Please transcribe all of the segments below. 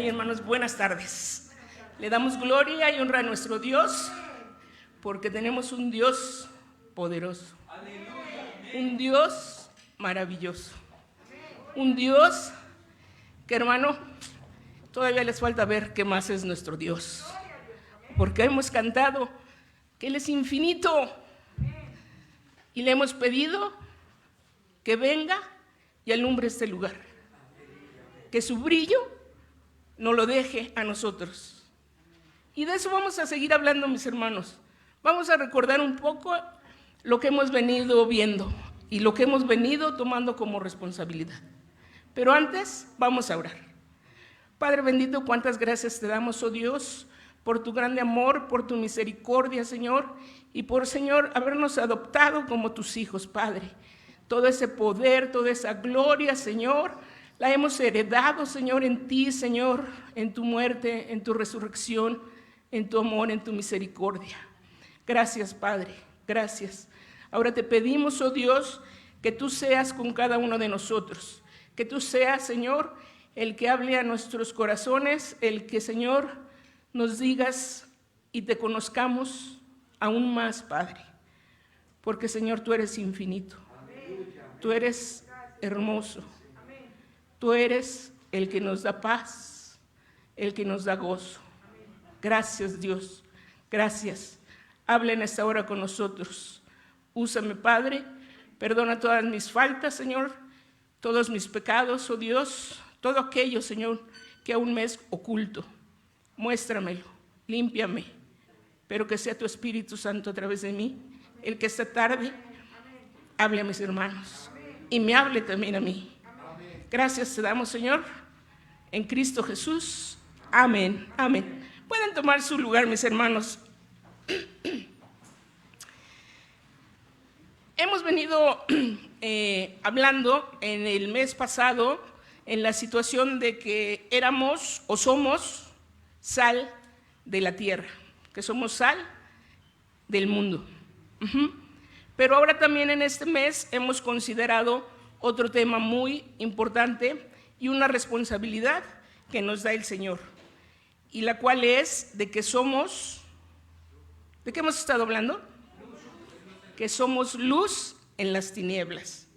Amén, hermanos, buenas tardes. Le damos gloria y honra a nuestro Dios, porque tenemos un Dios poderoso, un Dios maravilloso, un Dios que, hermano, todavía les falta ver qué más es nuestro Dios, porque hemos cantado que Él es infinito y le hemos pedido que venga y alumbre este lugar, que su brillo no lo deje a nosotros. Y de eso vamos a seguir hablando, mis hermanos. Vamos a recordar un poco lo que hemos venido viendo y lo que hemos venido tomando como responsabilidad. Pero antes vamos a orar. Padre bendito, cuántas gracias te damos, oh Dios, por tu grande amor, por tu misericordia, Señor, y por, Señor, habernos adoptado como tus hijos, Padre. Todo ese poder, toda esa gloria, Señor, la hemos heredado, Señor, en ti, Señor, en tu muerte, en tu resurrección, en tu amor, en tu misericordia. Gracias, Padre, gracias. Ahora te pedimos, oh Dios, que tú seas con cada uno de nosotros, que tú seas, Señor, el que hable a nuestros corazones, el que, Señor, nos digas y te conozcamos aún más, Padre, porque, Señor, tú eres infinito, tú eres hermoso. Tú eres el que nos da paz, el que nos da gozo. Gracias, Dios, gracias. Habla en esta hora con nosotros. Úsame, Padre, perdona todas mis faltas, Señor, todos mis pecados, oh Dios, todo aquello, Señor, que aún me es oculto. Muéstramelo, límpiame, pero que sea tu Espíritu Santo a través de mí, el que esta tarde hable a mis hermanos y me hable también a mí. Gracias te damos, Señor, en Cristo Jesús. Amén, amén. Pueden tomar su lugar, mis hermanos. Hemos venido hablando en el mes pasado en la situación de que éramos o somos sal de la tierra, que somos sal del mundo. Pero ahora también en este mes hemos considerado otro tema muy importante y una responsabilidad que nos da el Señor, y la cual es de que somos, ¿de qué hemos estado hablando? Que somos luz en las tinieblas,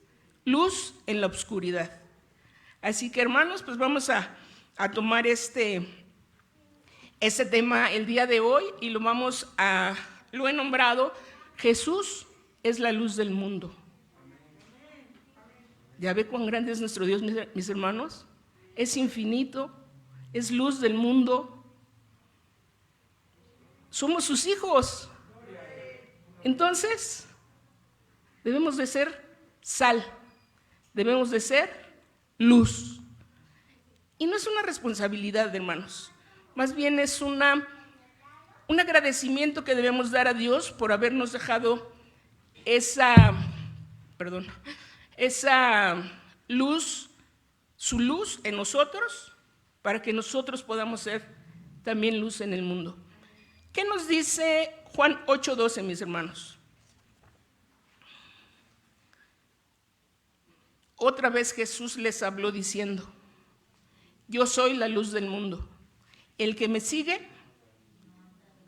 luz en la oscuridad. Así que, hermanos, pues vamos a tomar este tema el día de hoy y lo he nombrado Jesús es la luz del mundo. ¿Ya ve cuán grande es nuestro Dios, mis hermanos? Es infinito, es luz del mundo. Somos sus hijos. Entonces, debemos de ser sal, debemos de ser luz. Y no es una responsabilidad, hermanos, más bien es un agradecimiento que debemos dar a Dios por habernos dejado esa luz, su luz en nosotros, para que nosotros podamos ser también luz en el mundo. ¿Qué nos dice Juan 8:12, mis hermanos? Otra vez Jesús les habló diciendo: yo soy la luz del mundo. El que me sigue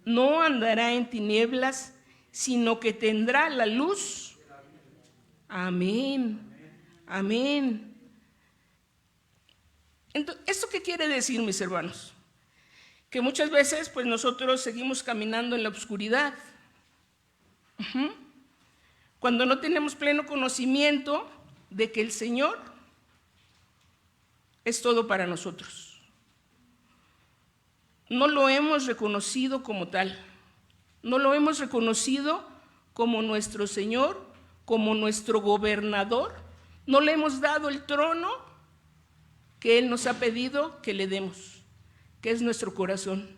no andará en tinieblas, sino que tendrá la luz. Amén, amén. Entonces, ¿esto qué quiere decir, mis hermanos? Que muchas veces pues nosotros seguimos caminando en la oscuridad. Cuando no tenemos pleno conocimiento de que el Señor es todo para nosotros. No lo hemos reconocido como tal. No lo hemos reconocido como nuestro Señor, como nuestro gobernador. No le hemos dado el trono que Él nos ha pedido que le demos, que es nuestro corazón,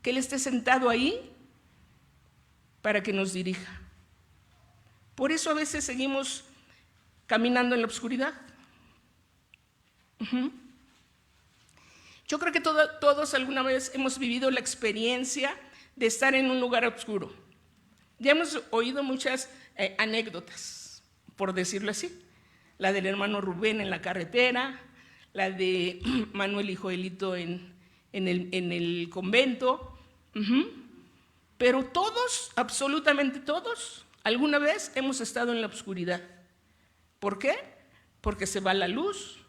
que Él esté sentado ahí para que nos dirija. Por eso a veces seguimos caminando en la oscuridad. Yo creo que todos alguna vez hemos vivido la experiencia de estar en un lugar oscuro. Ya hemos oído muchas anécdotas, por decirlo así. La del hermano Rubén en la carretera, la de Manuel y Joelito en en el convento. Pero todos, absolutamente todos, alguna vez hemos estado en la oscuridad. ¿Por qué? Porque se va la luz,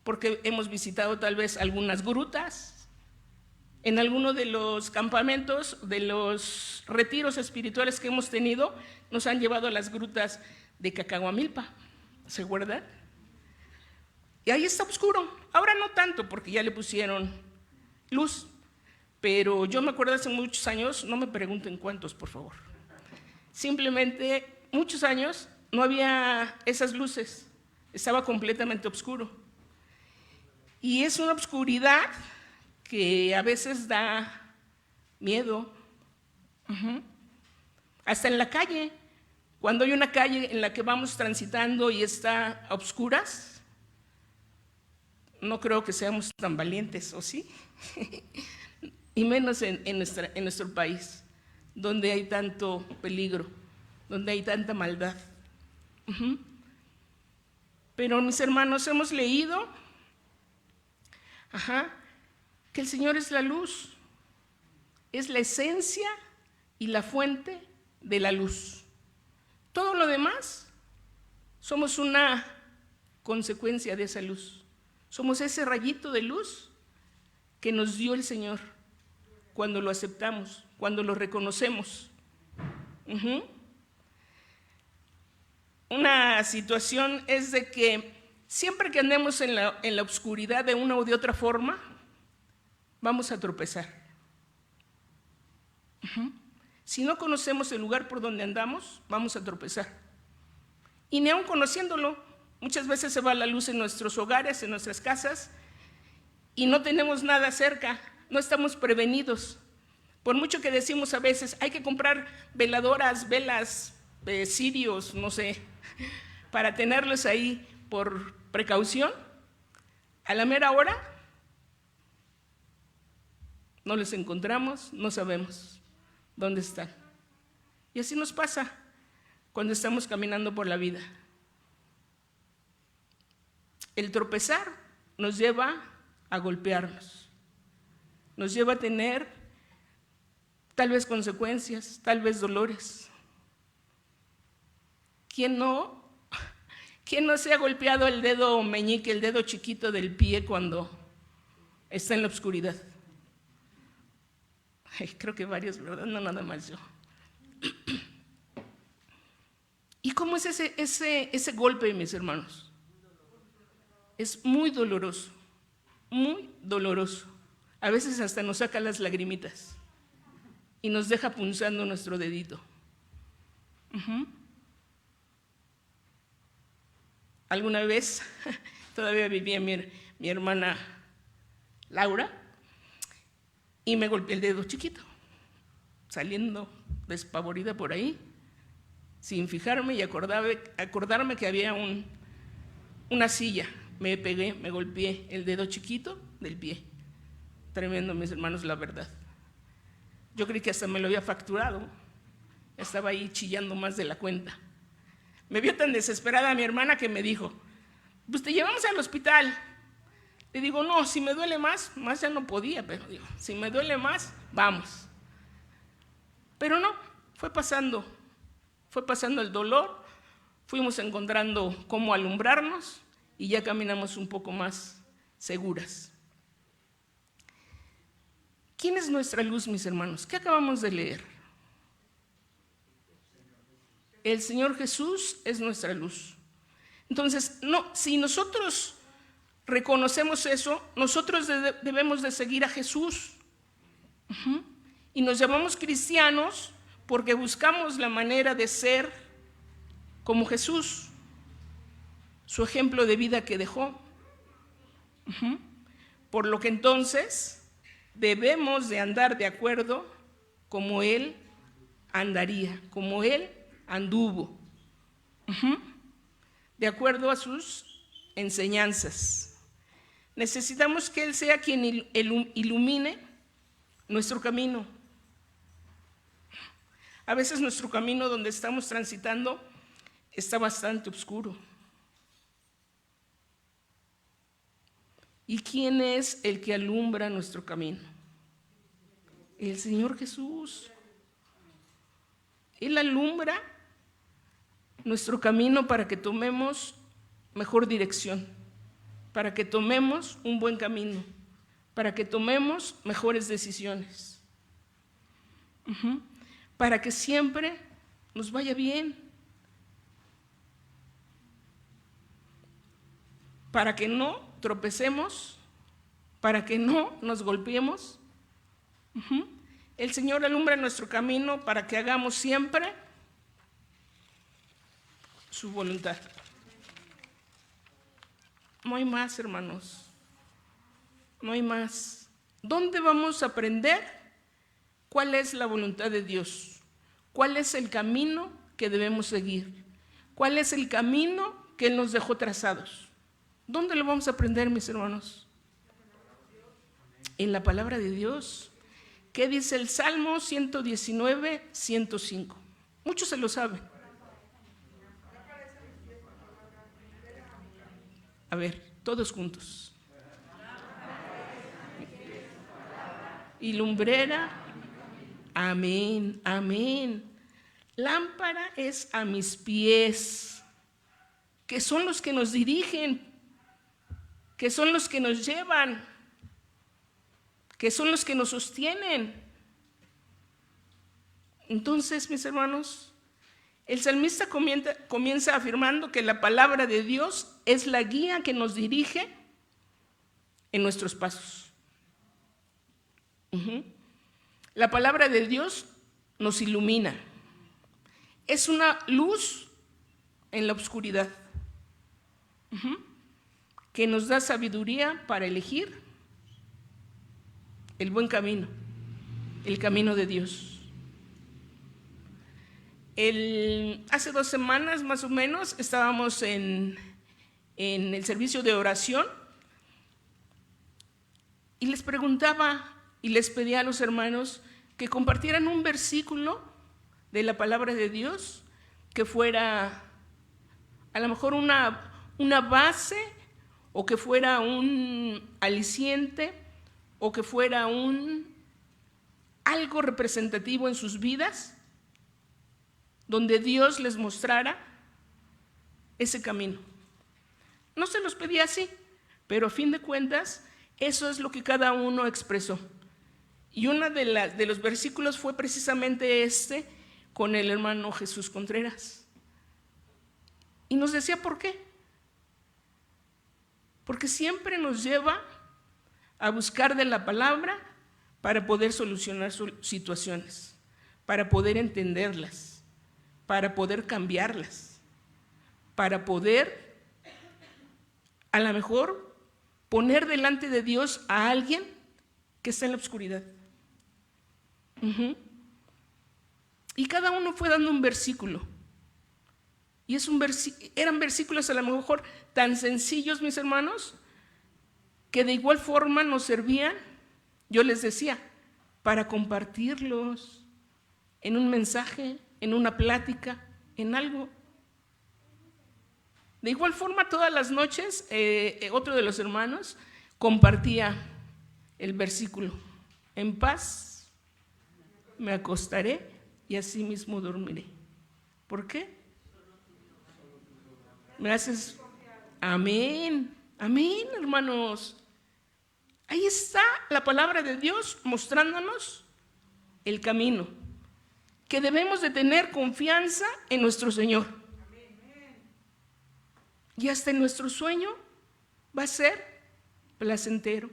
porque hemos visitado tal vez algunas grutas. En alguno de los campamentos, de los retiros espirituales que hemos tenido, nos han llevado a las grutas de Cacahuamilpa, ¿se acuerdan? Y ahí está oscuro. Ahora no tanto, porque ya le pusieron luz. Pero yo me acuerdo hace muchos años, no me pregunten cuántos, por favor. Simplemente, muchos años, no había esas luces. Estaba completamente oscuro. Y es una oscuridad que a veces da miedo. Hasta en la calle. Cuando hay una calle en la que vamos transitando y está a oscuras, no creo que seamos tan valientes, ¿o sí? Y menos en nuestro país, donde hay tanto peligro, donde hay tanta maldad. Pero mis hermanos, hemos leído que el Señor es la luz, es la esencia y la fuente de la luz. Todo lo demás somos una consecuencia de esa luz. Somos ese rayito de luz que nos dio el Señor cuando lo aceptamos, cuando lo reconocemos. Una situación es de que siempre que andemos en la oscuridad de una o de otra forma, vamos a tropezar. Si no conocemos el lugar por donde andamos, vamos a tropezar. Y ni aun conociéndolo, muchas veces se va la luz en nuestros hogares, en nuestras casas, y no tenemos nada cerca, no estamos prevenidos. Por mucho que decimos a veces, hay que comprar veladoras, velas, cirios, no sé, para tenerlos ahí por precaución, a la mera hora no los encontramos, no sabemos dónde están. Y así nos pasa cuando estamos caminando por la vida. El tropezar nos lleva a golpearnos, nos lleva a tener tal vez consecuencias, tal vez dolores. ¿Quién no se ha golpeado el dedo meñique, el dedo chiquito del pie cuando está en la oscuridad? Creo que varios, ¿verdad? No nada más yo. ¿Y cómo es ese golpe, mis hermanos? Es muy doloroso, muy doloroso. A veces hasta nos saca las lagrimitas y nos deja punzando nuestro dedito. Alguna vez, todavía vivía mi hermana Laura, y me golpeé el dedo chiquito, saliendo despavorida por ahí, sin fijarme y acordarme que había una silla. Me pegué, me golpeé el dedo chiquito del pie. Tremendo, mis hermanos, la verdad. Yo creí que hasta me lo había fracturado. Estaba ahí chillando más de la cuenta. Me vio tan desesperada mi hermana que me dijo, pues te llevamos al hospital. Le digo, no, si me duele más ya no podía, pero digo, si me duele más, vamos. Pero no, fue pasando el dolor, fuimos encontrando cómo alumbrarnos y ya caminamos un poco más seguras. ¿Quién es nuestra luz, mis hermanos? ¿Qué acabamos de leer? El Señor Jesús es nuestra luz. Entonces, si nosotros reconocemos eso, nosotros debemos de seguir a Jesús. Y nos llamamos cristianos porque buscamos la manera de ser como Jesús, su ejemplo de vida que dejó. Por lo que entonces debemos de andar de acuerdo como Él andaría, como Él anduvo, de acuerdo a sus enseñanzas. Necesitamos que Él sea quien ilumine nuestro camino. A veces nuestro camino donde estamos transitando está bastante oscuro. ¿Y quién es el que alumbra nuestro camino? El Señor Jesús. Él alumbra nuestro camino para que tomemos mejor dirección, para que tomemos un buen camino, para que tomemos mejores decisiones, para que siempre nos vaya bien, para que no tropecemos, para que no nos golpeemos. El Señor alumbra nuestro camino para que hagamos siempre su voluntad. No hay más, hermanos. No hay más. ¿Dónde vamos a aprender cuál es la voluntad de Dios? ¿Cuál es el camino que debemos seguir? ¿Cuál es el camino que Él nos dejó trazados? ¿Dónde lo vamos a aprender, mis hermanos? En la palabra de Dios. ¿Qué dice el Salmo 119, 105? Muchos se lo saben. A ver, todos juntos. Y lumbrera, amén, amén. Lámpara es a mis pies, que son los que nos dirigen, que son los que nos llevan, que son los que nos sostienen. Entonces, mis hermanos, el salmista comienza afirmando que la palabra de Dios es la guía que nos dirige en nuestros pasos. La palabra de Dios nos ilumina. Es una luz en la oscuridad que nos da sabiduría para elegir el buen camino, el camino de Dios. Hace 2 semanas más o menos estábamos en el servicio de oración y les preguntaba y les pedía a los hermanos que compartieran un versículo de la palabra de Dios que fuera a lo mejor una base, o que fuera un aliciente, o que fuera algo representativo en sus vidas, donde Dios les mostrara ese camino. No se los pedía así, pero a fin de cuentas, eso es lo que cada uno expresó. Y uno de los versículos fue precisamente con el hermano Jesús Contreras. Y nos decía por qué. Porque siempre nos lleva a buscar de la palabra para poder solucionar situaciones, para poder entenderlas, para poder cambiarlas, para poder a lo mejor poner delante de Dios a alguien que está en la oscuridad. Y cada uno fue dando un versículo. Y eran versículos a lo mejor tan sencillos, mis hermanos, que de igual forma nos servían, yo les decía, para compartirlos en un mensaje, en una plática, en algo. De igual forma, todas las noches, otro de los hermanos compartía el versículo: en paz me acostaré y así mismo dormiré. ¿Por qué? Me haces, amén, amén, hermanos. Ahí está la palabra de Dios mostrándonos el camino, que debemos de tener confianza en nuestro Señor. Y hasta en nuestro sueño va a ser placentero,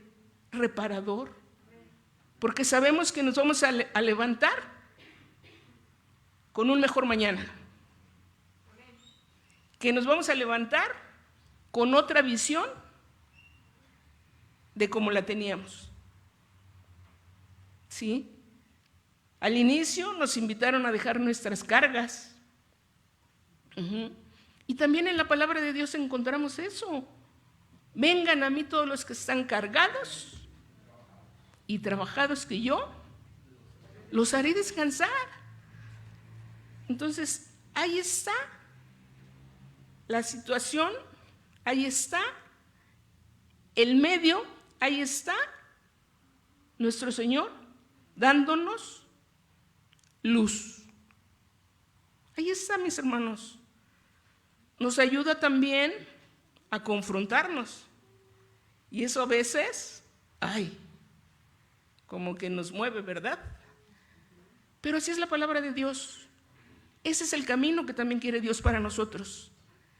reparador, porque sabemos que nos vamos a levantar con un mejor mañana, que nos vamos a levantar con otra visión de cómo la teníamos. ¿Sí? Al inicio nos invitaron a dejar nuestras cargas. Y también en la palabra de Dios encontramos eso. Vengan a mí todos los que están cargados y trabajados, que yo los haré descansar. Entonces, ahí está la situación, ahí está el medio, ahí está nuestro Señor dándonos luz. Ahí está, mis hermanos. Nos ayuda también a confrontarnos. Y eso a veces, como que nos mueve, ¿verdad? Pero así es la palabra de Dios. Ese es el camino que también quiere Dios para nosotros,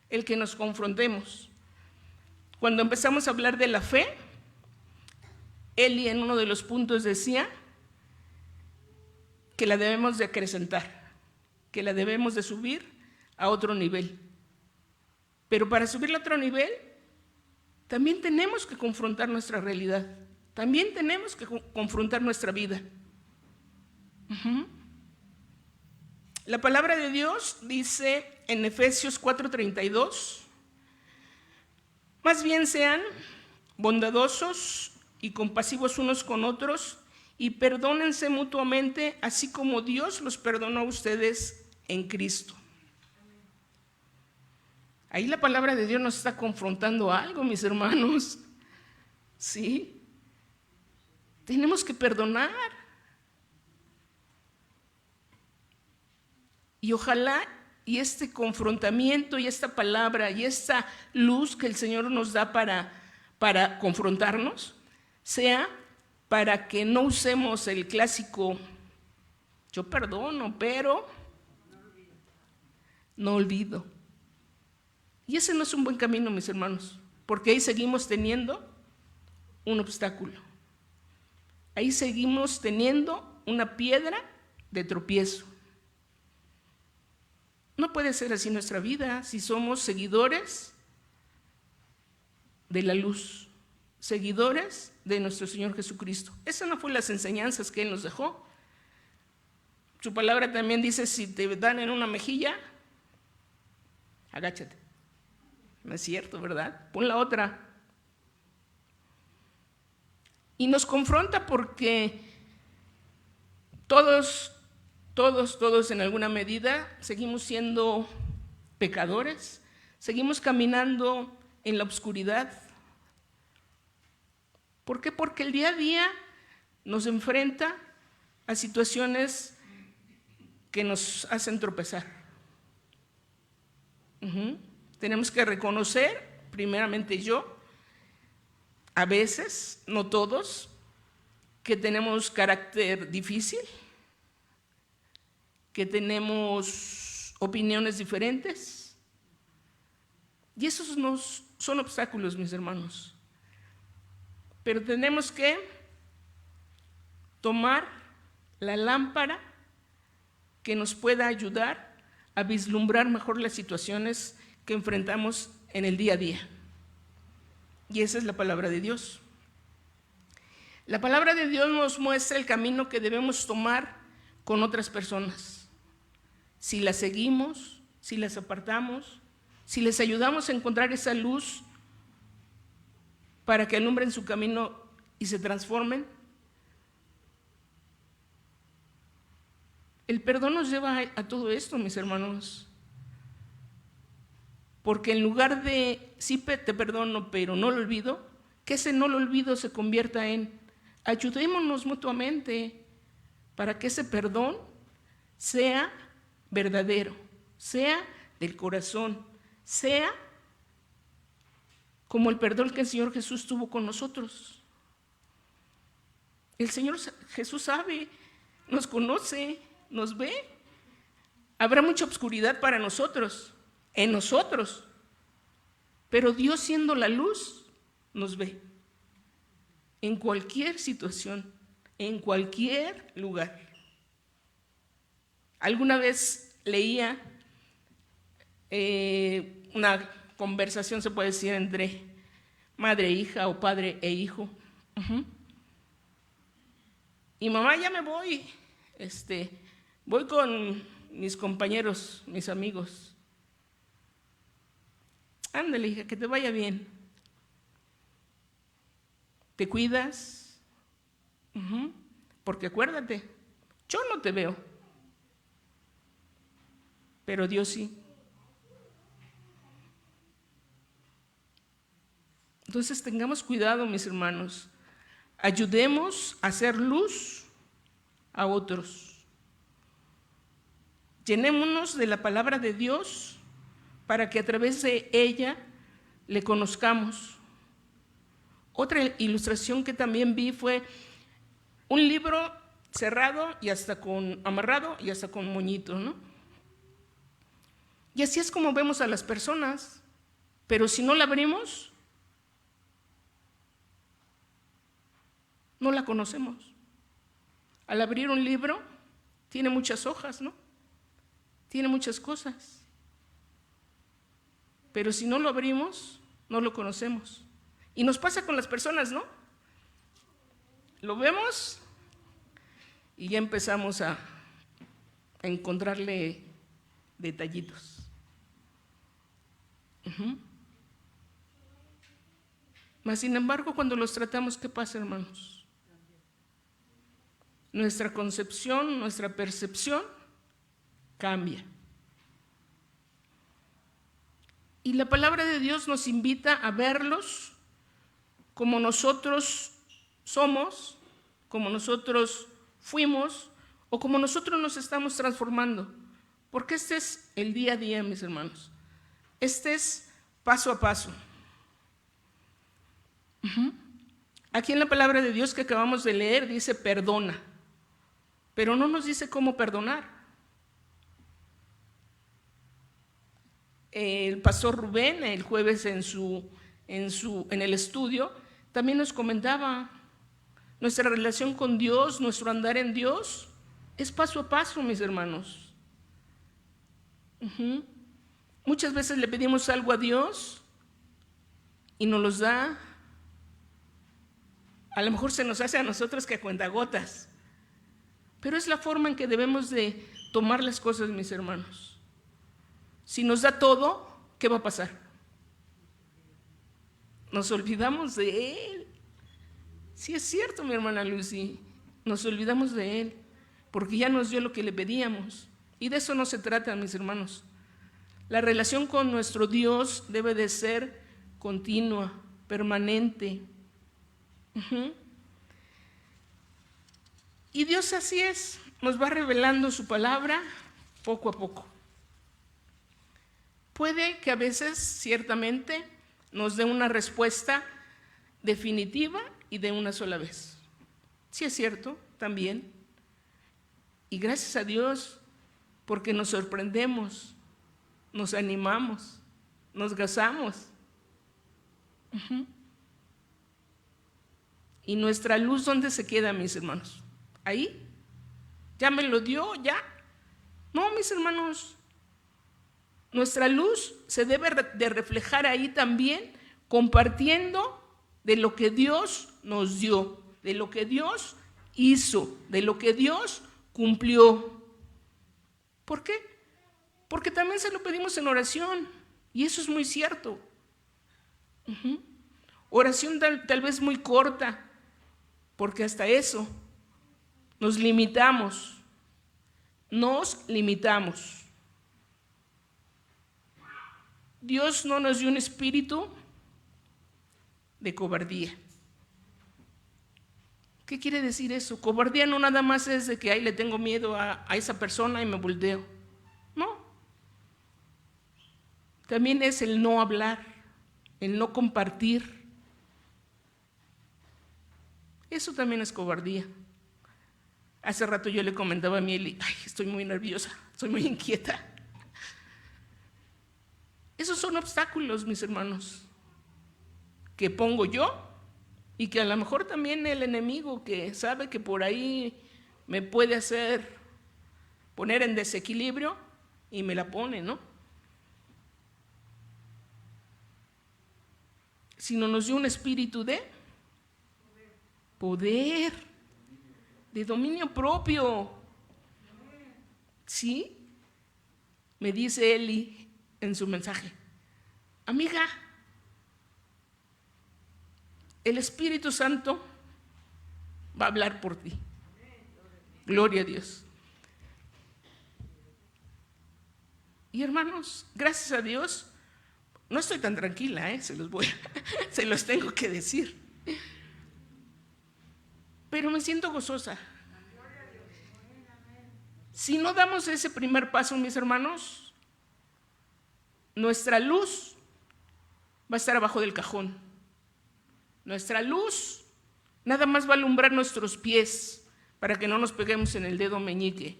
el que nos confrontemos. Cuando empezamos a hablar de la fe, Eli en uno de los puntos decía que la debemos de acrecentar, que la debemos de subir a otro nivel. Pero para subirla a otro nivel, también tenemos que confrontar nuestra realidad, también tenemos que confrontar nuestra vida. La palabra de Dios dice en Efesios 4:32, más bien sean bondadosos y compasivos unos con otros y perdónense mutuamente, así como Dios los perdonó a ustedes en Cristo. Ahí la palabra de Dios nos está confrontando algo, mis hermanos. Sí, tenemos que perdonar. Y ojalá y este confrontamiento y esta palabra y esta luz que el Señor nos da para confrontarnos sea para que no usemos el clásico yo perdono, pero no olvido. Y ese no es un buen camino, mis hermanos, porque ahí seguimos teniendo un obstáculo. Ahí seguimos teniendo una piedra de tropiezo. No puede ser así nuestra vida si somos seguidores de la luz, seguidores de nuestro Señor Jesucristo. Esas no fueron las enseñanzas que Él nos dejó. Su palabra también dice, si te dan en una mejilla, agáchate. No es cierto, ¿verdad? Pon la otra. Y nos confronta porque todos en alguna medida seguimos siendo pecadores, seguimos caminando en la oscuridad. ¿Por qué? Porque el día a día nos enfrenta a situaciones que nos hacen tropezar. Tenemos que reconocer, primeramente yo, a veces, no todos, que tenemos carácter difícil, que tenemos opiniones diferentes. Y esos son obstáculos, mis hermanos. Pero tenemos que tomar la lámpara que nos pueda ayudar a vislumbrar mejor las situaciones que enfrentamos en el día a día. Y esa es la palabra de Dios. La palabra de Dios nos muestra el camino que debemos tomar con otras personas. Si las seguimos, si las apartamos, si les ayudamos a encontrar esa luz para que alumbren su camino y se transformen. El perdón nos lleva a todo esto, mis hermanos. Porque en lugar de, sí te perdono, pero no lo olvido, que ese no lo olvido se convierta en, ayudémonos mutuamente para que ese perdón sea verdadero, sea del corazón, sea como el perdón que el Señor Jesús tuvo con nosotros. El Señor Jesús sabe, nos conoce, nos ve. Habrá mucha oscuridad para nosotros, en nosotros, pero Dios, siendo la luz, nos ve en cualquier situación, en cualquier lugar. Alguna vez leía una conversación, se puede decir, entre madre e hija o padre e hijo. Y mamá, ya me voy, voy con mis compañeros, mis amigos. Ándale, hija, que te vaya bien. ¿Te cuidas? Porque acuérdate, yo no te veo, pero Dios sí. Entonces tengamos cuidado, mis hermanos. Ayudemos a hacer luz a otros. Llenémonos de la palabra de Dios para que a través de ella le conozcamos. Otra ilustración que también vi fue un libro cerrado y hasta amarrado y hasta con moñito, ¿no? Y así es como vemos a las personas, pero si no la abrimos, no la conocemos. Al abrir un libro, tiene muchas hojas, ¿no? Tiene muchas cosas. Pero si no lo abrimos, no lo conocemos. Y nos pasa con las personas, ¿no? Lo vemos y ya empezamos a encontrarle detallitos. Mas, sin embargo, cuando los tratamos, ¿qué pasa, hermanos? Nuestra concepción, nuestra percepción cambia. Y la palabra de Dios nos invita a verlos como nosotros somos, como nosotros fuimos o como nosotros nos estamos transformando. Porque este es el día a día, mis hermanos. Este es paso a paso. Aquí en la palabra de Dios que acabamos de leer dice perdona, pero no nos dice cómo perdonar. El pastor Rubén el jueves en el estudio también nos comentaba nuestra relación con Dios, nuestro andar en Dios es paso a paso, mis hermanos. Muchas veces le pedimos algo a Dios y nos los da. A lo mejor se nos hace a nosotros que a cuentagotas, pero es la forma en que debemos de tomar las cosas, mis hermanos. Si nos da todo, ¿qué va a pasar? Nos olvidamos de Él. Sí, es cierto, mi hermana Lucy, nos olvidamos de Él, porque ya nos dio lo que le pedíamos. Y de eso no se trata, mis hermanos. La relación con nuestro Dios debe de ser continua, permanente. Y Dios así es, nos va revelando su palabra poco a poco. Puede que a veces, ciertamente, nos dé una respuesta definitiva y de una sola vez. Sí es cierto, también. Y gracias a Dios, porque nos sorprendemos, nos animamos, nos gozamos. ¿Y nuestra luz dónde se queda, mis hermanos? ¿Ahí? ¿Ya me lo dio? ¿Ya? No, mis hermanos. Nuestra luz se debe de reflejar ahí también, compartiendo de lo que Dios nos dio, de lo que Dios hizo, de lo que Dios cumplió. ¿Por qué? Porque también se lo pedimos en oración, y eso es muy cierto. Oración tal vez muy corta, porque hasta eso nos limitamos. Dios no nos dio un espíritu de cobardía. ¿Qué quiere decir eso? Cobardía no nada más es de que le tengo miedo a esa persona y me volteo. No. También es el no hablar, el no compartir. Eso también es cobardía. Hace rato yo le comentaba a Mieli, estoy muy nerviosa, estoy muy inquieta. Esos son obstáculos, mis hermanos, que pongo yo y que a lo mejor también el enemigo que sabe que por ahí me puede hacer poner en desequilibrio y me la pone, ¿no? Sino nos dio un espíritu de poder, de dominio propio. ¿Sí? Me dice Eli en su mensaje, amiga, el Espíritu Santo va a hablar por ti. Gloria a Dios. Y hermanos, gracias a Dios, no estoy tan tranquila, se los tengo que decir. Pero me siento gozosa. Si no damos ese primer paso, mis hermanos, nuestra luz va a estar abajo del cajón. Nuestra luz nada más va a alumbrar nuestros pies para que no nos peguemos en el dedo meñique.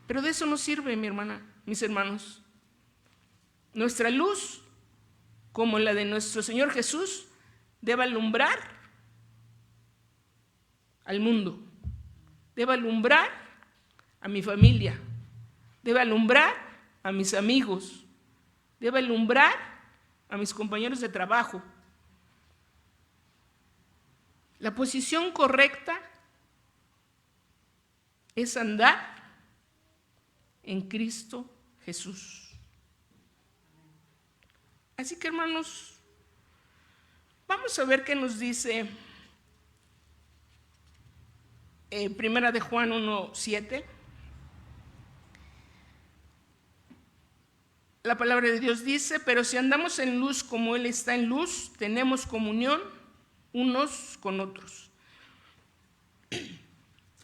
Pero de eso no sirve, mi hermana, mis hermanos. Nuestra luz, como la de nuestro Señor Jesús, debe alumbrar al mundo, debe alumbrar a mi familia, debe alumbrar a mis amigos, debe alumbrar a mis compañeros de trabajo. La posición correcta es andar en Cristo Jesús. Así que, hermanos, vamos a ver qué nos dice Primera de Juan 1:7. La palabra de Dios dice: pero si andamos en luz como Él está en luz, tenemos comunión unos con otros.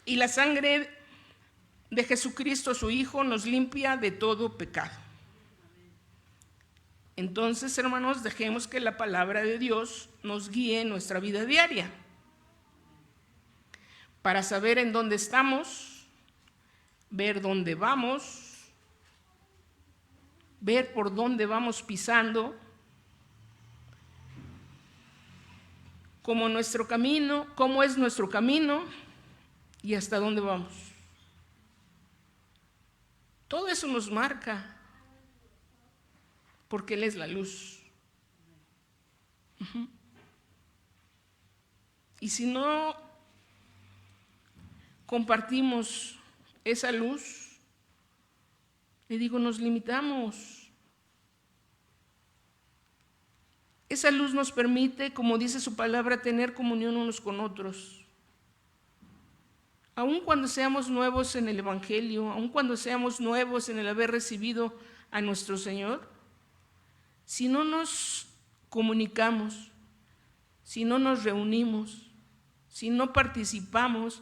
Y la sangre de Jesucristo, su Hijo, nos limpia de todo pecado. Entonces, hermanos, dejemos que la palabra de Dios nos guíe en nuestra vida diaria, para saber en dónde estamos, ver dónde vamos, ver por dónde vamos pisando, cómo es nuestro camino y hasta dónde vamos. Todo eso nos marca, porque Él es la luz. Y si no compartimos esa luz, le digo, nos limitamos. Esa luz nos permite, como dice su palabra, tener comunión unos con otros. Aun cuando seamos nuevos en el Evangelio, aun cuando seamos nuevos en el haber recibido a nuestro Señor, si no nos comunicamos, si no nos reunimos, si no participamos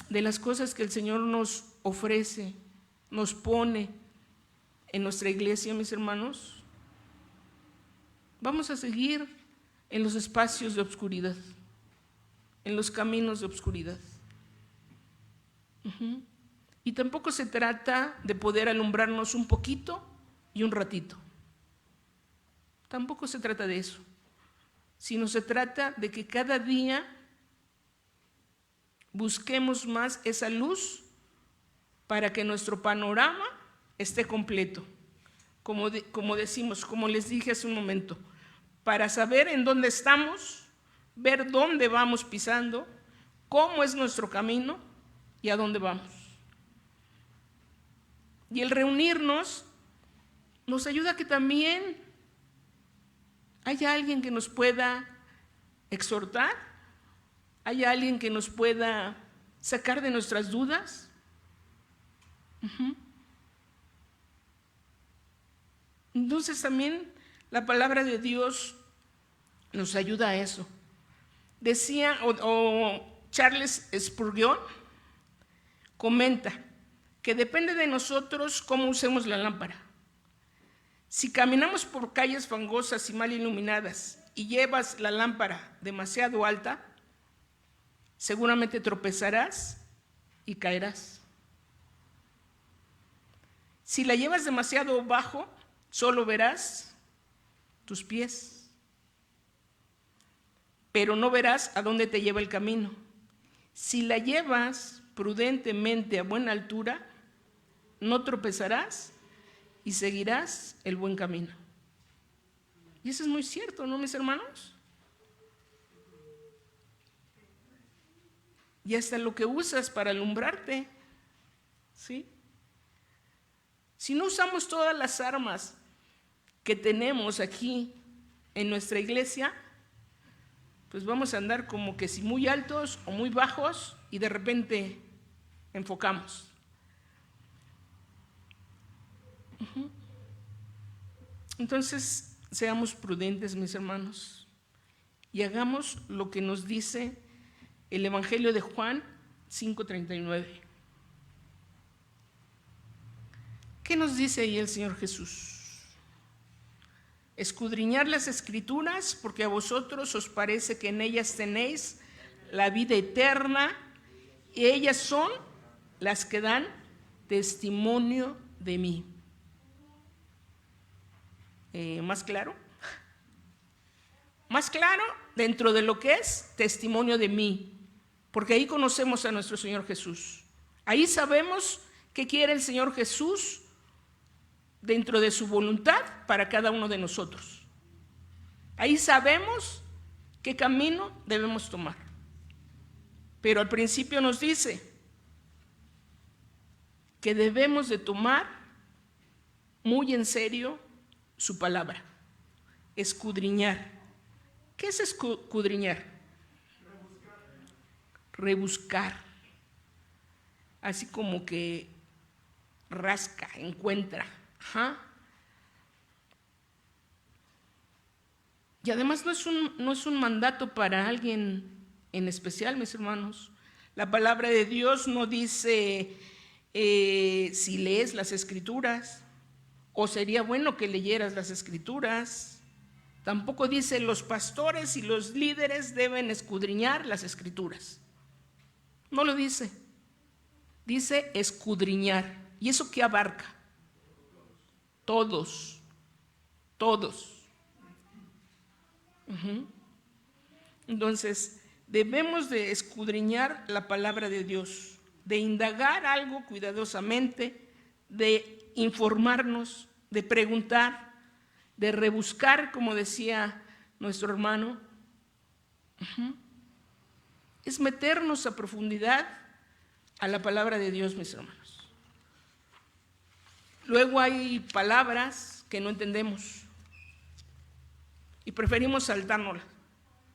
de las cosas que el Señor nos ofrece, nos pone en nuestra iglesia, mis hermanos, vamos a seguir en los espacios de obscuridad, en los caminos de obscuridad. Y tampoco se trata de poder alumbrarnos un poquito y un ratito. Tampoco se trata de eso, sino se trata de que cada día busquemos más esa luz para que nuestro panorama esté completo. Como decimos, como les dije hace un momento, para saber en dónde estamos, ver dónde vamos pisando, cómo es nuestro camino y a dónde vamos. Y el reunirnos nos ayuda a que también haya alguien que nos pueda exhortar, haya alguien que nos pueda sacar de nuestras dudas. Entonces también la palabra de Dios nos ayuda a eso. Decía, Charles Spurgeon comenta que depende de nosotros cómo usemos la lámpara. Si caminamos por calles fangosas y mal iluminadas y llevas la lámpara demasiado alta, seguramente tropezarás y caerás. Si la llevas demasiado bajo, solo verás tus pies, pero no verás a dónde te lleva el camino. Si la llevas prudentemente a buena altura, no tropezarás y seguirás el buen camino. Y eso es muy cierto, ¿no, mis hermanos? Y hasta lo que usas para alumbrarte, ¿sí? Si no usamos todas las armas que tenemos aquí en nuestra iglesia, pues vamos a andar como que si muy altos o muy bajos y de repente enfocamos. Entonces, seamos prudentes, mis hermanos, y hagamos lo que nos dice el Evangelio de Juan 5:39. ¿Qué nos dice ahí el Señor Jesús? Escudriñar las Escrituras, porque a vosotros os parece que en ellas tenéis la vida eterna, y ellas son las que dan testimonio de mí. ¿Más claro? Más claro dentro de lo que es testimonio de mí, porque ahí conocemos a nuestro Señor Jesús. Ahí sabemos qué quiere el Señor Jesús dentro de su voluntad para cada uno de nosotros. Ahí sabemos qué camino debemos tomar. Pero al principio nos dice que debemos de tomar muy en serio su palabra, escudriñar. ¿Qué es escudriñar? Rebuscar. Así como que rasca, encuentra. Ajá. Y además no es un mandato para alguien en especial, mis hermanos. La palabra de Dios no dice si lees las Escrituras, o sería bueno que leyeras las Escrituras. Tampoco dice los pastores y los líderes deben escudriñar las Escrituras. No lo dice. Dice escudriñar. ¿Y eso qué abarca? Todos. Entonces, debemos de escudriñar la palabra de Dios, de indagar algo cuidadosamente, de informarnos, de preguntar, de rebuscar, como decía nuestro hermano. Es meternos a profundidad a la palabra de Dios, mis hermanos. Luego hay palabras que no entendemos y preferimos saltárnoslas,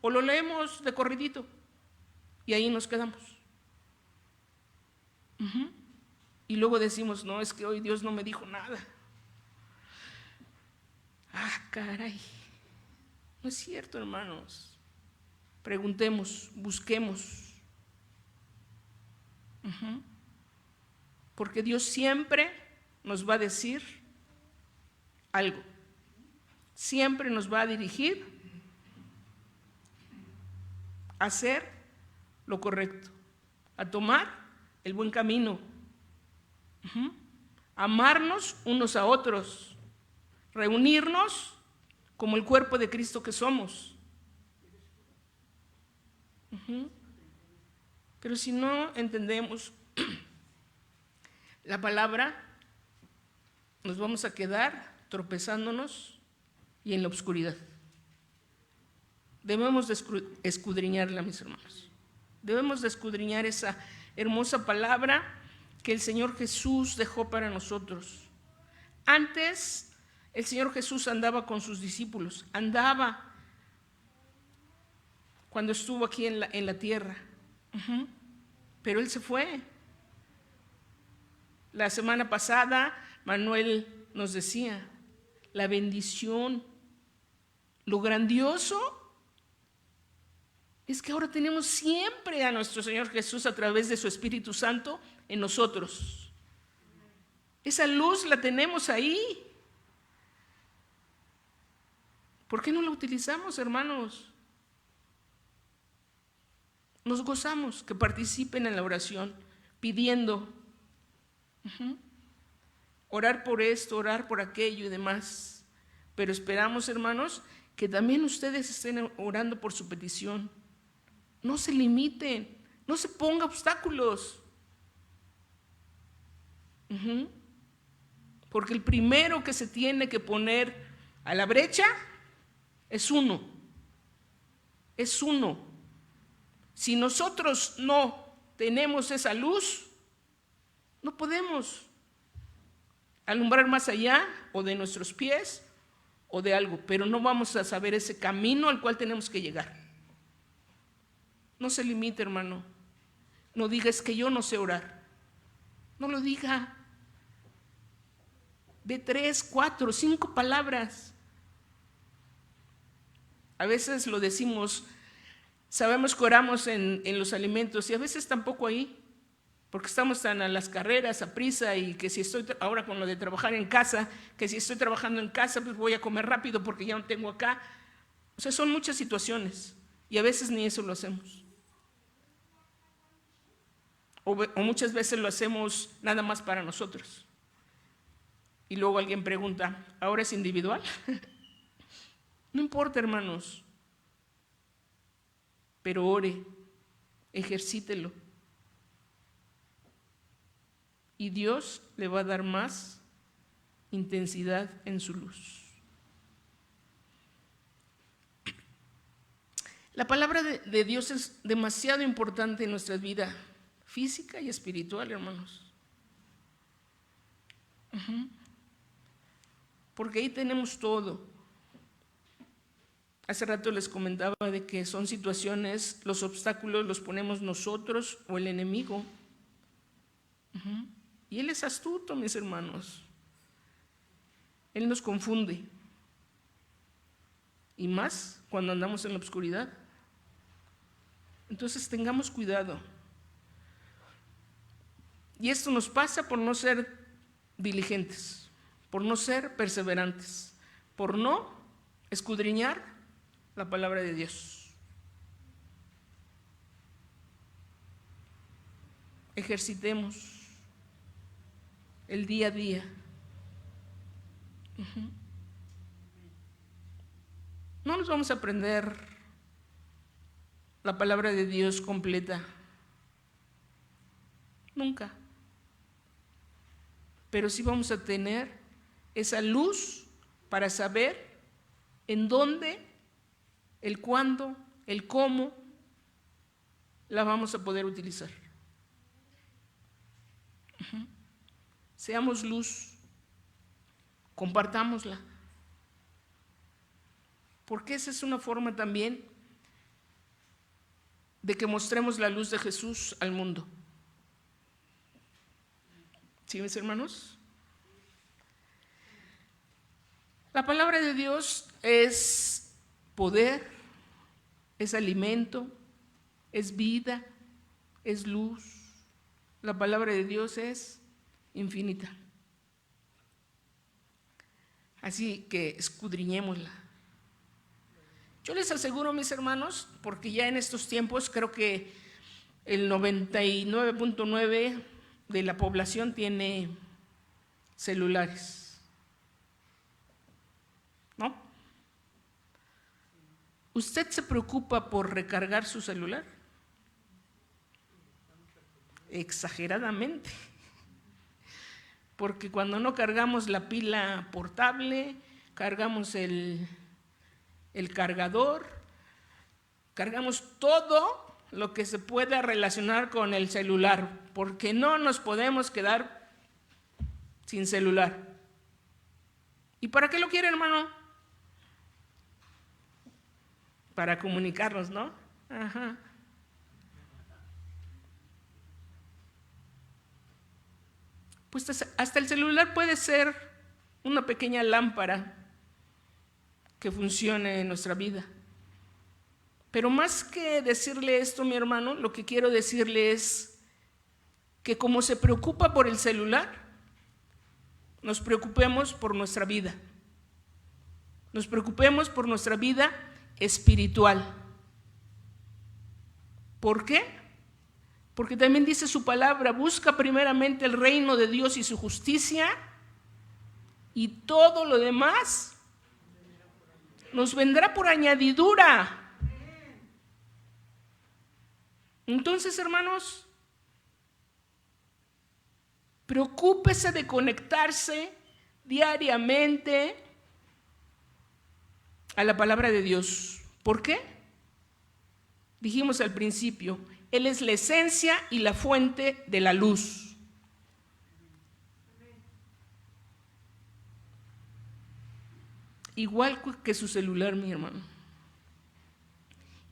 o lo leemos de corridito y ahí nos quedamos. Y luego decimos, no, es que hoy Dios no me dijo nada. Caray, no es cierto, hermanos. Preguntemos, busquemos. Porque Dios siempre nos va a decir algo. Siempre nos va a dirigir a hacer lo correcto, a tomar el buen camino, amarnos unos a otros, reunirnos como el cuerpo de Cristo que somos. Pero si no entendemos la palabra, nos vamos a quedar tropezándonos y en la oscuridad. Debemos de escudriñarla, mis hermanos. Debemos de escudriñar esa hermosa palabra que el Señor Jesús dejó para nosotros. Antes, el Señor Jesús andaba con sus discípulos, andaba cuando estuvo aquí en la tierra. Pero Él se fue. La semana pasada, Manuel nos decía, la bendición, lo grandioso es que ahora tenemos siempre a nuestro Señor Jesús a través de su Espíritu Santo en nosotros. Esa luz la tenemos ahí. ¿Por qué no la utilizamos, hermanos? Nos gozamos que participen en la oración, pidiendo, orar por esto, orar por aquello y demás. Pero esperamos, hermanos, que también ustedes estén orando por su petición. No se limiten, no se ponga obstáculos. Porque el primero que se tiene que poner a la brecha es uno. Es uno. Si nosotros no tenemos esa luz, no podemos alumbrar más allá o de nuestros pies o de algo, pero no vamos a saber ese camino al cual tenemos que llegar. No se limite, hermano. No diga, es que yo no sé orar. No lo diga. De 3, 4, 5 palabras. A veces lo decimos, sabemos que oramos en los alimentos y a veces tampoco ahí. porque estamos tan a las carreras, a prisa, y que si estoy ahora con lo de trabajar en casa, que si estoy trabajando en casa, pues voy a comer rápido porque ya no tengo acá. O sea, son muchas situaciones y a veces ni eso lo hacemos. O muchas veces lo hacemos nada más para nosotros. Y luego alguien pregunta, ¿ahora es individual? No importa, hermanos, pero ore, ejercítelo. Y Dios le va a dar más intensidad en su luz. La palabra de Dios es demasiado importante en nuestra vida física y espiritual, hermanos. Porque ahí tenemos todo. Hace rato les comentaba de que son situaciones, los obstáculos los ponemos nosotros o el enemigo. Y él es astuto, mis hermanos. Él nos confunde. Y más cuando andamos en la oscuridad. Entonces tengamos cuidado. Y esto nos pasa por no ser diligentes, por no ser perseverantes, por no escudriñar la palabra de Dios. Ejercitemos el día a día. No nos vamos a aprender la palabra de Dios completa, nunca. Pero sí vamos a tener esa luz para saber en dónde, el cuándo, el cómo la vamos a poder utilizar. Seamos luz, compartámosla, porque esa es una forma también de que mostremos la luz de Jesús al mundo. ¿Sí, mis hermanos? La palabra de Dios es poder, es alimento, es vida, es luz. La palabra de Dios es infinita. Así que escudriñémosla. Yo les aseguro, mis hermanos, porque ya en estos tiempos creo que el 99.9% de la población tiene celulares, ¿no? ¿Usted se preocupa por recargar su celular? Exageradamente. Porque cuando no cargamos la pila portable, cargamos el cargador, cargamos todo lo que se pueda relacionar con el celular, porque no nos podemos quedar sin celular. ¿Y para qué lo quiere, hermano? Para comunicarnos, ¿no? Ajá. Pues hasta el celular puede ser una pequeña lámpara que funcione en nuestra vida. Pero más que decirle esto, mi hermano, lo que quiero decirle es que como se preocupa por el celular, nos preocupemos por nuestra vida. Nos preocupemos por nuestra vida espiritual. ¿Por qué? Porque también dice su palabra, busca primeramente el reino de Dios y su justicia, y todo lo demás nos vendrá por añadidura. Entonces, hermanos, preocúpese de conectarse diariamente a la palabra de Dios. ¿Por qué? Dijimos al principio, Él es la esencia y la fuente de la luz. Igual que su celular, mi hermano.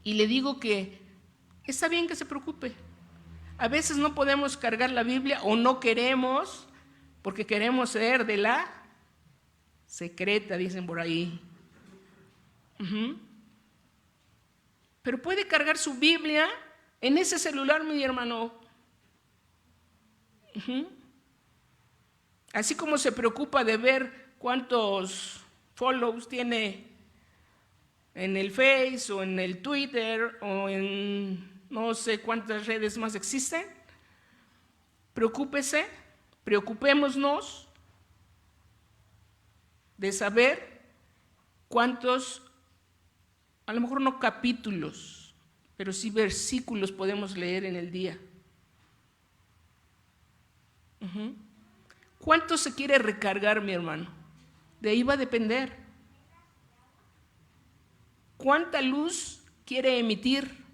Y le digo que está bien que se preocupe. A veces no podemos cargar la Biblia o no queremos, porque queremos ser de la secreta, dicen por ahí. Pero puede cargar su Biblia en ese celular, mi hermano. Así como se preocupa de ver cuántos follows tiene en el Face o en el Twitter o en no sé cuántas redes más existen, preocupémonos de saber cuántos, a lo mejor no capítulos, pero sí versículos podemos leer en el día. ¿Cuánto se quiere recargar, mi hermano? De ahí va a depender. ¿Cuánta luz quiere emitir?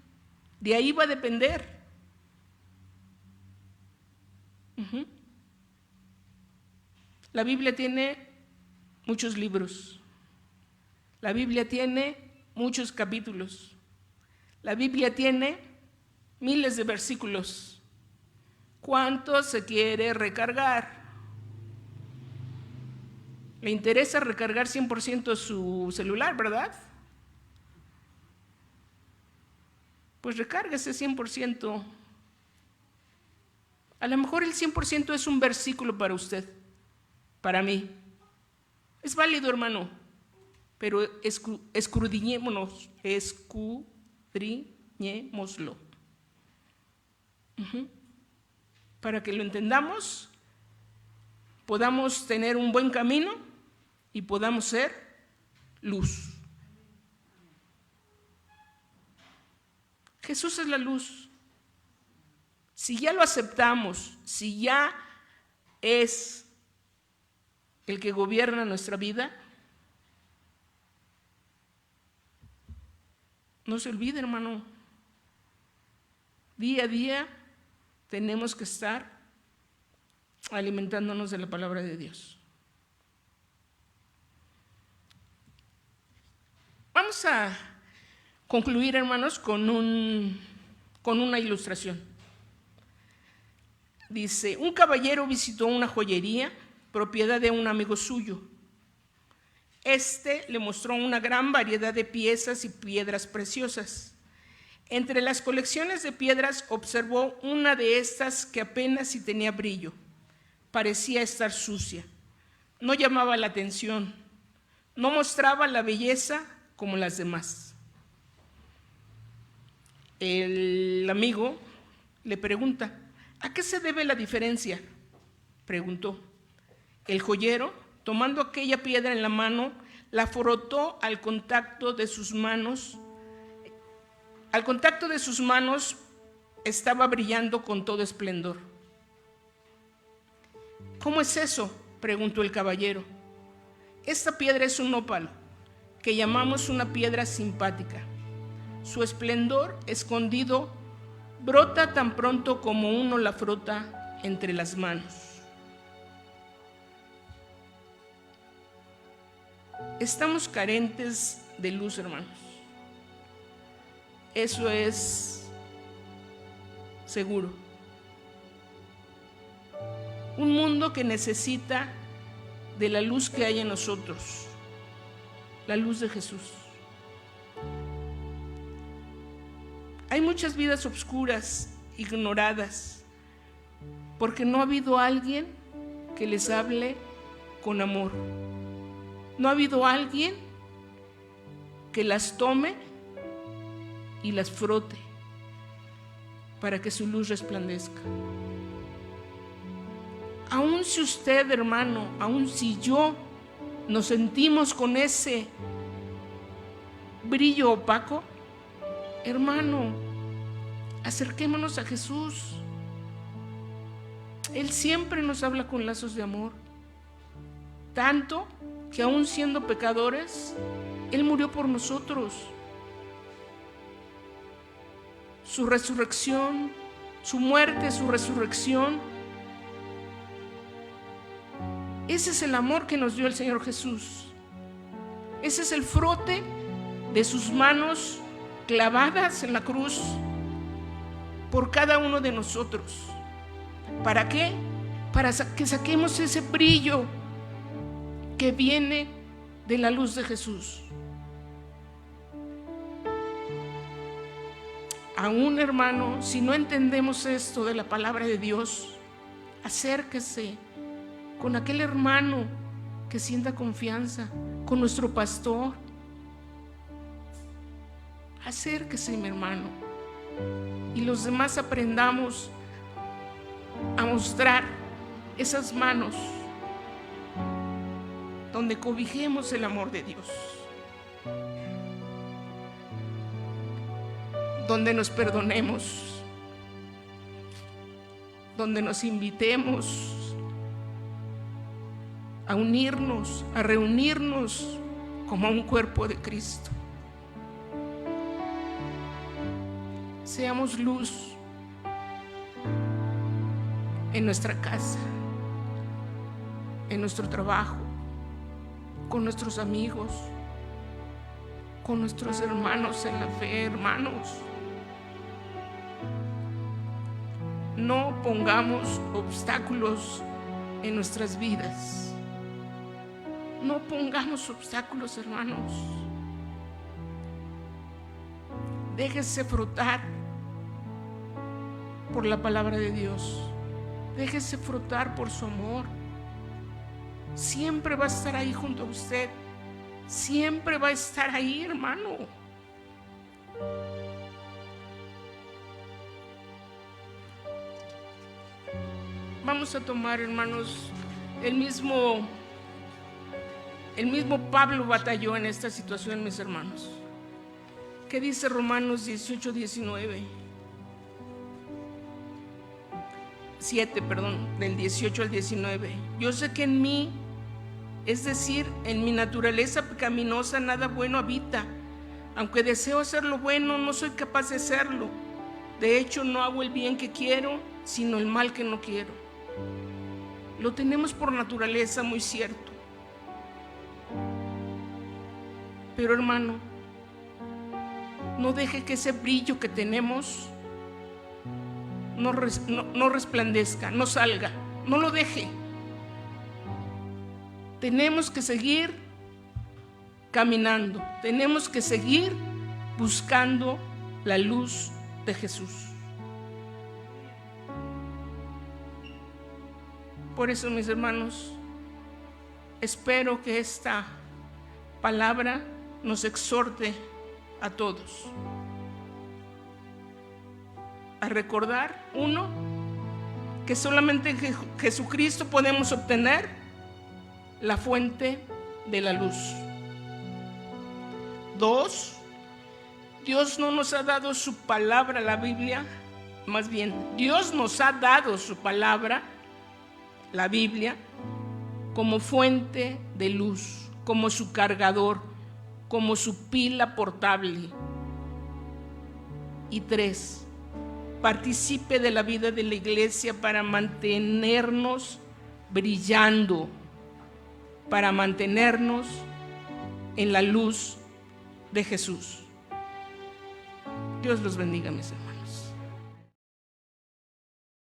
De ahí va a depender. La Biblia tiene muchos libros. La Biblia tiene muchos capítulos. La Biblia tiene miles de versículos. ¿Cuánto se quiere recargar? Le interesa recargar 100% su celular, ¿verdad? Pues recárguese 100%. A lo mejor el 100% es un versículo para usted, para mí. Es válido, hermano, pero escudriñémoslo. Para que lo entendamos, podamos tener un buen camino y podamos ser luz. Jesús es la luz. Si ya lo aceptamos, si ya es el que gobierna nuestra vida, no se olvide, hermano, día a día tenemos que estar alimentándonos de la palabra de Dios. Vamos a concluir, hermanos, con una ilustración. Dice, un caballero visitó una joyería, propiedad de un amigo suyo. Este le mostró una gran variedad de piezas y piedras preciosas. Entre las colecciones de piedras observó una de estas que apenas si tenía brillo. Parecía estar sucia. No llamaba la atención. No mostraba la belleza como las demás. El amigo le pregunta, ¿a qué se debe la diferencia?, preguntó. El joyero, tomando aquella piedra en la mano, la frotó al contacto de sus manos. Al contacto de sus manos estaba brillando con todo esplendor. ¿Cómo es eso?, preguntó el caballero. Esta piedra es un ópalo, que llamamos una piedra simpática. Su esplendor escondido brota tan pronto como uno la frota entre las manos. Estamos carentes de luz, hermanos. Eso es seguro. Un mundo que necesita de la luz que hay en nosotros, la luz de Jesús. Hay muchas vidas oscuras, ignoradas, porque no ha habido alguien que les hable con amor. No ha habido alguien que las tome y las frote para que su luz resplandezca. Aun si usted, hermano, aun si yo nos sentimos con ese brillo opaco, hermano, acerquémonos a Jesús. Él siempre nos habla con lazos de amor, tanto que aún siendo pecadores, Él murió por nosotros. Su resurrección, su muerte, su resurrección, ese es el amor que nos dio el Señor Jesús. Ese es el frote de sus manos clavadas en la cruz por cada uno de nosotros. ¿Para qué? Para que saquemos ese brillo que viene de la luz de Jesús. Aún, hermano, si no entendemos esto de la palabra de Dios, Acérquese con aquel hermano que sienta confianza, con nuestro pastor. Acérquese, mi hermano, y los demás aprendamos a mostrar esas manos donde cobijemos el amor de Dios, donde nos perdonemos, donde nos invitemos a unirnos, a reunirnos como un cuerpo de Cristo. Seamos luz en nuestra casa, en nuestro trabajo, con nuestros amigos, con nuestros hermanos en la fe, hermanos. No pongamos obstáculos en nuestras vidas. No pongamos obstáculos, hermanos. Déjese frotar por la palabra de Dios. Déjese frotar por su amor. Siempre va a estar ahí junto a usted. Siempre va a estar ahí, hermano. Vamos a tomar, hermanos, el mismo Pablo batalló en esta situación, mis hermanos. ¿Qué dice Romanos 18:19? 7, del 18 al 19. Yo sé que en mí, es decir, en mi naturaleza pecaminosa, nada bueno habita. Aunque deseo hacer lo bueno, no soy capaz de hacerlo. De hecho, no hago el bien que quiero, sino el mal que no quiero. Lo tenemos por naturaleza, muy cierto. Pero, hermano, no deje que ese brillo que tenemos no resplandezca, no salga. No lo deje. Tenemos que seguir caminando. Tenemos que seguir buscando la luz de Jesús. Por eso, mis hermanos, espero que esta palabra nos exhorte a todos a recordar, uno, que solamente en Jesucristo podemos obtener la fuente de la luz. Dos, Dios no nos ha dado su palabra, la Biblia, más bien, Dios nos ha dado su palabra, la Biblia, como fuente de luz, como su cargador, como su pila portable. Y tres, participe de la vida de la iglesia para mantenernos brillando, para mantenernos en la luz de Jesús. Dios los bendiga, mis hermanos.